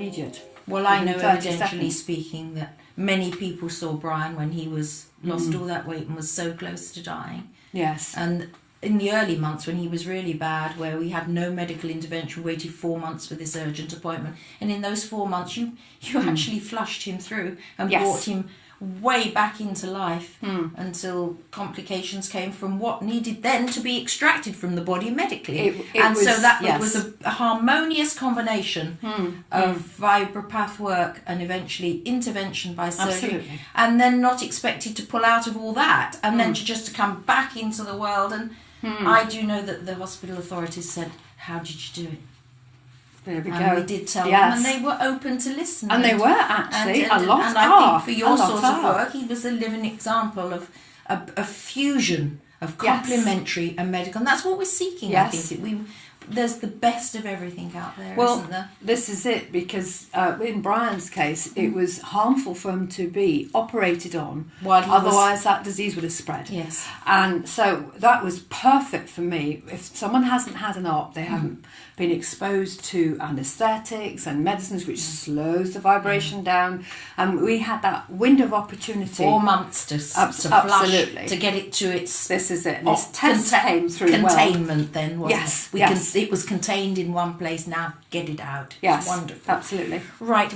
immediate. Well, I know, 30 evidentially seconds. speaking, that many people saw Brian when he was lost all that weight and was so close to dying. Yes. And in the early months when he was really bad, where we had no medical intervention, we waited 4 months for this urgent appointment. And in those 4 months, you actually flushed him through and Yes. brought him way back into life until complications came from what needed then to be extracted from the body medically. It was a harmonious combination of vibropath work and eventually intervention by surgery. Absolutely. And then not expected to pull out of all that and then to come back into the world. And I do know that the hospital authorities said, "How did you do it?" There we And go. we did tell Yes. them, and they were open to listening. And they were actually and a lot And are. I think for your A lot sort of are. work, he was a living example of a fusion of Yes. complementary and medical. And that's what we're seeking, Yes. I think. There's the best of everything out there, Well, isn't there? this is it, because in Brian's case, it was harmful for him to be operated on. While he was- Otherwise, that disease would have spread. Yes. And so that was perfect for me. If someone hasn't had an op, they haven't been exposed to anaesthetics and medicines, which slows the vibration down. And we had that window of opportunity. 4 months to flush, absolutely. to get it to its This is it. And this test came through containment then, wasn't Yes, it? yes. It was contained in one place, now get it out. Yes, It's wonderful. absolutely. Right,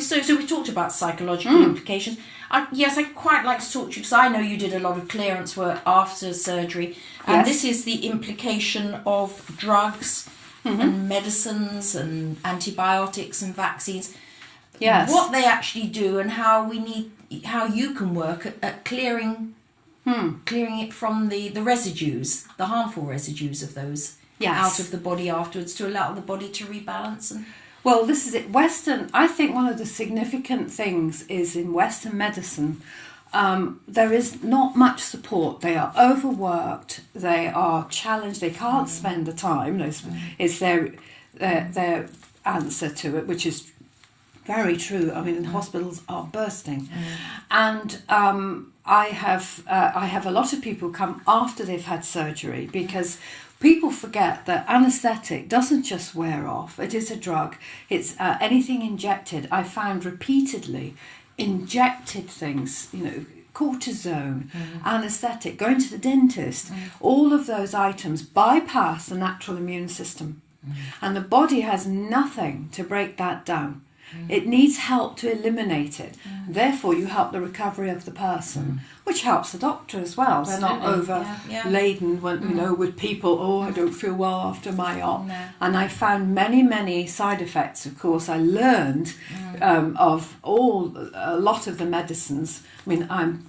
so we talked about psychological implications. I'd quite like to talk to you, because I know you did a lot of clearance work after surgery, and Yes. this is the implication of drugs and medicines and antibiotics and vaccines. Yes. What they actually do and how you can work at clearing it from the residues, the harmful residues of those Yes. out of the body afterwards, to allow the body to rebalance. And Well, this is it. I think one of the significant things is in Western medicine, there is not much support. They are overworked, they are challenged, they can't spend the time, is their answer to it, which is very true. I mean, hospitals are bursting. And I have a lot of people come after they've had surgery, because people forget that anaesthetic doesn't just wear off. It is a drug. It's anything injected. I found repeatedly injected things, cortisone, anaesthetic, going to the dentist, all of those items bypass the natural immune system. And the body has nothing to break that down. It needs help to eliminate it. Therefore, you help the recovery of the person, which helps the doctor as well. They're not overladen with people, I don't feel well after my op. No. And I found many, many side effects, of course. I learned of a lot of the medicines. I mean, I'm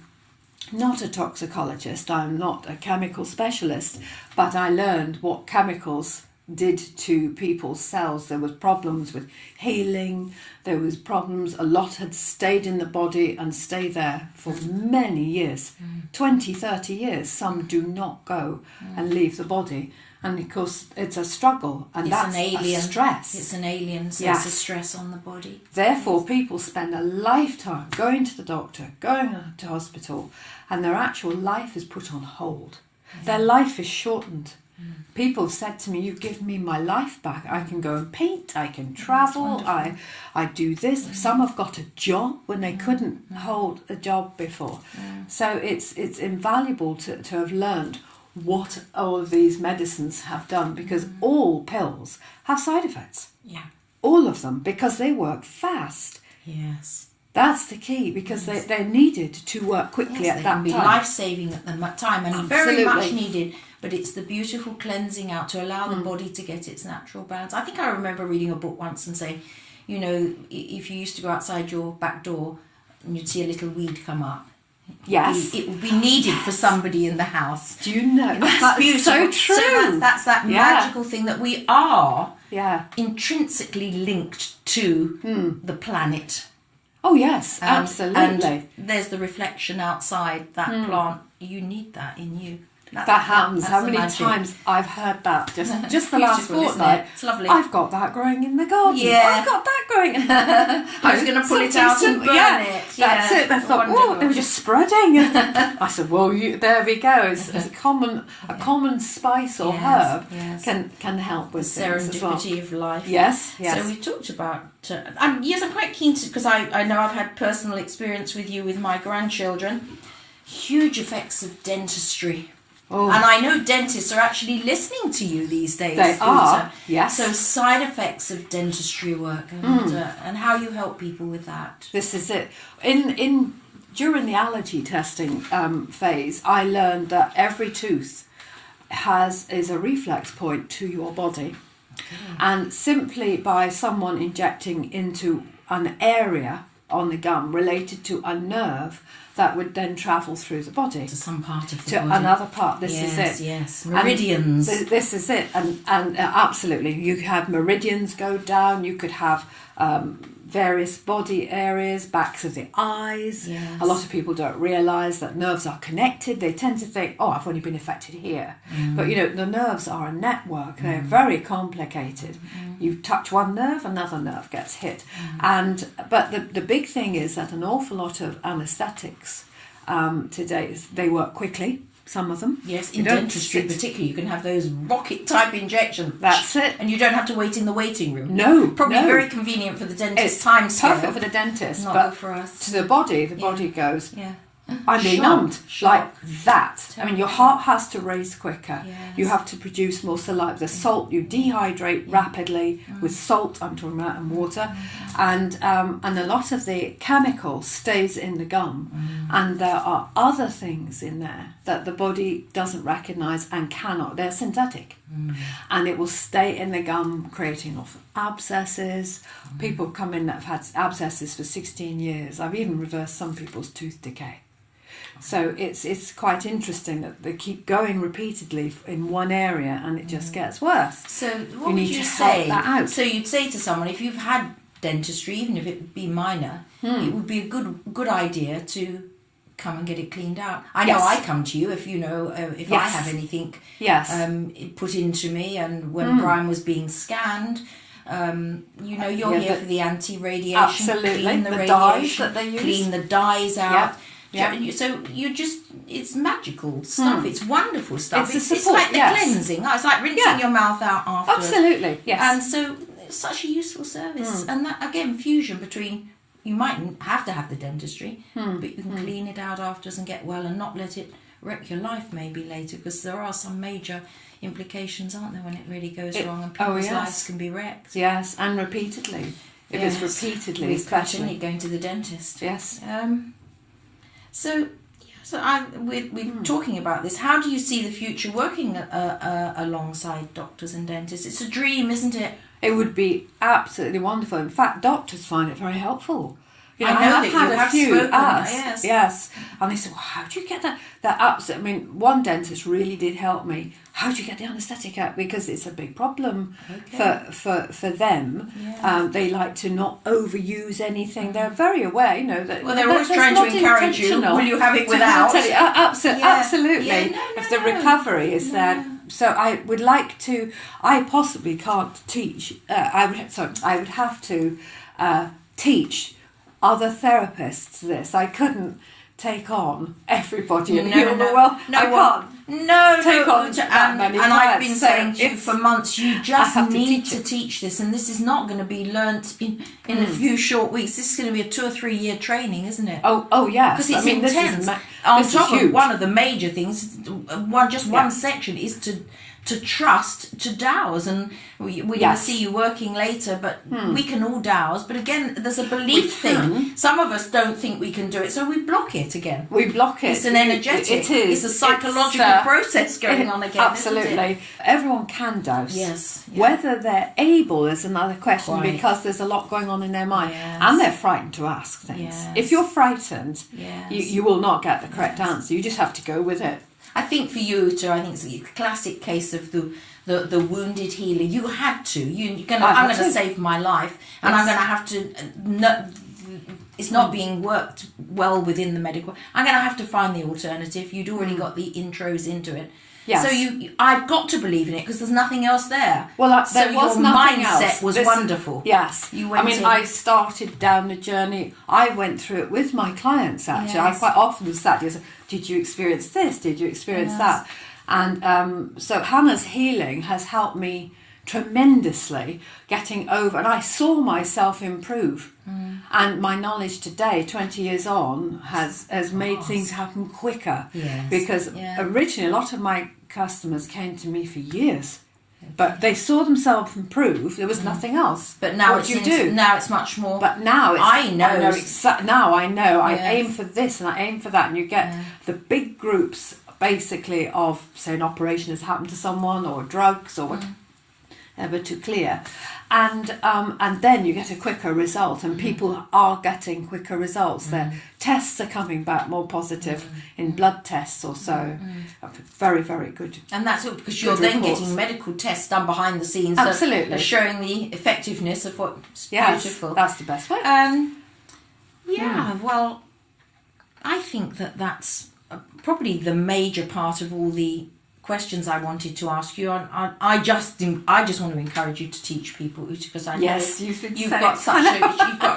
not a toxicologist, I'm not a chemical specialist, but I learned what chemicals did to people's cells. There was problems with healing, there was problems, a lot had stayed in the body and stay there for many years, 20, 30 years. Some do not go and leave the body. And of course, it's a struggle, and that's a stress. It's an alien, so Yes. it's a stress on the body. Therefore, people spend a lifetime going to the doctor, going to hospital, and their actual life is put on hold. Their life is shortened. People have said to me, "You give me my life back. I can go and paint, I can travel, I do this." Some have got a job when they couldn't hold a job before. So it's invaluable to have learned what all of these medicines have done, because all pills have side effects. Yeah. All of them, because they work fast. Yes. That's the key, because they're needed to work quickly at they that can be time. life-saving at the time, and very Absolutely. much needed. But it's the beautiful cleansing out to allow the body to get its natural balance. I think I remember reading a book once and saying, if you used to go outside your back door and you'd see a little weed come up, Yes. it would be needed for somebody in the house. Do you know? That's beautiful. So true. So that's that magical thing that we are intrinsically linked to the planet. Oh yes, absolutely. And there's the reflection outside that plant. You need that in you. That happens. How many magic. times I've heard that just the last fortnight. It's lovely. I've got that growing in the garden. Yeah. I've got that growing. I was going to pull it out and burn it. That's it. I thought, oh, they were just spreading. I said, well, there we go. It's a common spice or herb can help with things as well. Serendipity of life. Yes. So we've talked about, yes, I'm quite keen to, because I know I've had personal experience with you with my grandchildren. Huge effects of dentistry. Oh. And I know dentists are actually listening to you these days. They are, yes. So side effects of dentistry work and how you help people with that. This is it. During the allergy testing phase, I learned that every tooth is a reflex point to your body. Okay. And simply by someone injecting into an area on the gum related to a nerve, that would then travel through the body to some part of the to body. Another part. This is it. Yes, meridians. This is it, and absolutely, you have meridians go down. You could have various body areas, backs of the eyes. Yes. A lot of people don't realise that nerves are connected. They tend to think, oh, I've only been affected here. But, the nerves are a network. They're very complicated. You touch one nerve, another nerve gets hit. But the big thing is that an awful lot of anaesthetics today, they work quickly. Some of them. Yes, in dentistry particularly, you can have those rocket-type injections. That's it. And you don't have to wait in the waiting room. No. Probably very convenient for the dentist. It's time scale. perfect for the dentist. Not but good for us. To the body goes... Yeah. I'm benumbed like that. I mean, your heart has to race quicker. Yes. You have to produce more saliva. The salt, you dehydrate rapidly with salt, I'm talking about, and water. And a lot of the chemical stays in the gum. And there are other things in there that the body doesn't recognise and cannot. They're synthetic. And it will stay in the gum, creating lots of abscesses. People come in that have had abscesses for 16 years. I've even reversed some people's tooth decay. So it's quite interesting that they keep going repeatedly in one area and it just gets worse. So what would you say? That out. So you'd say to someone, if you've had dentistry, even if it be minor, it would be a good idea to come and get it cleaned out. I know I come to you if if I have anything put into me, and when Brian was being scanned. You're here for the anti-radiation. Absolutely. Clean the dyes that they use. Clean the dyes out. Yeah. So it's magical stuff. It's wonderful stuff. It's like the cleansing. It's like rinsing your mouth out afterwards. Absolutely, yes. And so it's such a useful service. And that, again, fusion between, you mightn't have to have the dentistry, but you can clean it out afterwards and get well and not let it wreck your life maybe later, because there are some major implications, aren't there, when it really goes wrong and people's lives can be wrecked. Yes, and repeatedly. If it's repeatedly, especially. Going to the dentist. Yes. We're talking about this. How do you see the future working alongside doctors and dentists? It's a dream, isn't it? It would be absolutely wonderful. In fact, doctors find it very helpful. I know that you have spoken. Ask, yes. And they said, well, how do you get that upset? I mean, one dentist really did help me. How do you get the anaesthetic out? Because it's a big problem for them. Yeah. They like to not overuse anything. They're very aware, that... Well, they're always trying to encourage you. Will you have it without? Absolutely. Yeah, no. If the recovery is there... So I would like to... I possibly can't teach... I would have to teach other therapists this. I couldn't take on everybody in the world. I can't. Take on that many and I've been saying to you it's for months, you just need to teach this, and this is not going to be learnt in a few short weeks. This is going to be a 2 or 3 year training, isn't it? Oh yes. Because it's intense. On top of one of the major things, one section is to trust to dowse, and we're going to see you working later, but we can all dowse. But again, there's a belief thing. Some of us don't think we can do it, so we block it again. We block it. It's an energetic. It is. It's a psychological process going on again. Absolutely. Everyone can dowse. Yes. Whether they're able is another question, because there's a lot going on in their mind, and they're frightened to ask things. Yes. If you're frightened, you will not get the correct answer. You just have to go with it. I think for you, Uta, I think it's a classic case of the wounded healer. You had to. I'm going to save my life, and I'm going to have to. It's not being worked well within the medical. I'm going to have to find the alternative. You'd already got the intros into it. Yes. So I've got to believe in it because there's nothing else there. Well, there was your nothing mindset else. was wonderful. Yes. I started down the journey. I went through it with my clients, actually. Yes. I quite often sat and said, did you experience this? Did you experience that? And so Hannah's healing has helped me tremendously getting over, and I saw myself improve, and my knowledge today 20 years on has made things happen quicker, because originally a lot of my customers came to me for years, but they saw themselves improve. There was nothing else. But now now it's much more. But now I know I aim for this and I aim for that, and you get the big groups basically of, say, an operation has happened to someone, or drugs, or whatever to clear, and then you get a quicker result, and people are getting quicker results. Their tests are coming back more positive in blood tests or so. Very, very good. And that's all because you're then getting medical tests done behind the scenes. Absolutely. That are showing the effectiveness of what's beautiful. That's the best way. Well, I think that's probably the major part of all the questions I wanted to ask you. I just want to encourage you to teach people, because I know you've got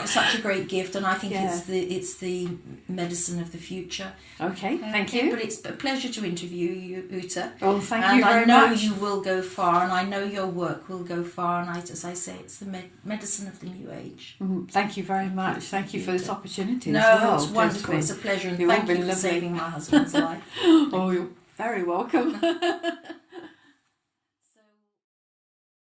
such a great gift, and I think it's the medicine of the future. Okay, thank you. But it's a pleasure to interview you, Uta. Oh, thank you very much. And I know you will go far, and I know your work will go far. And as I say, it's the medicine of the new age. Thank you very much. Thank you for this opportunity. No, as well, it's wonderful. Josephine. It's a pleasure, and thank you for saving my husband's life. Oh, you're very welcome.